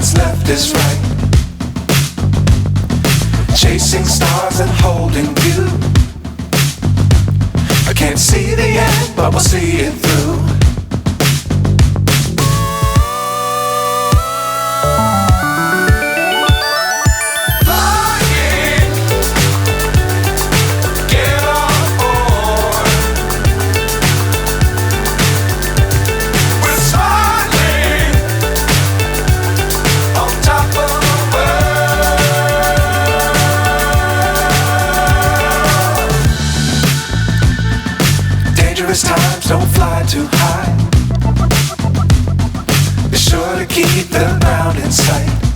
what's left is right. Chasing stars and holding you. I can't see the end, but we'll see it through. Times don't fly too high. Be sure to keep the ground in sight.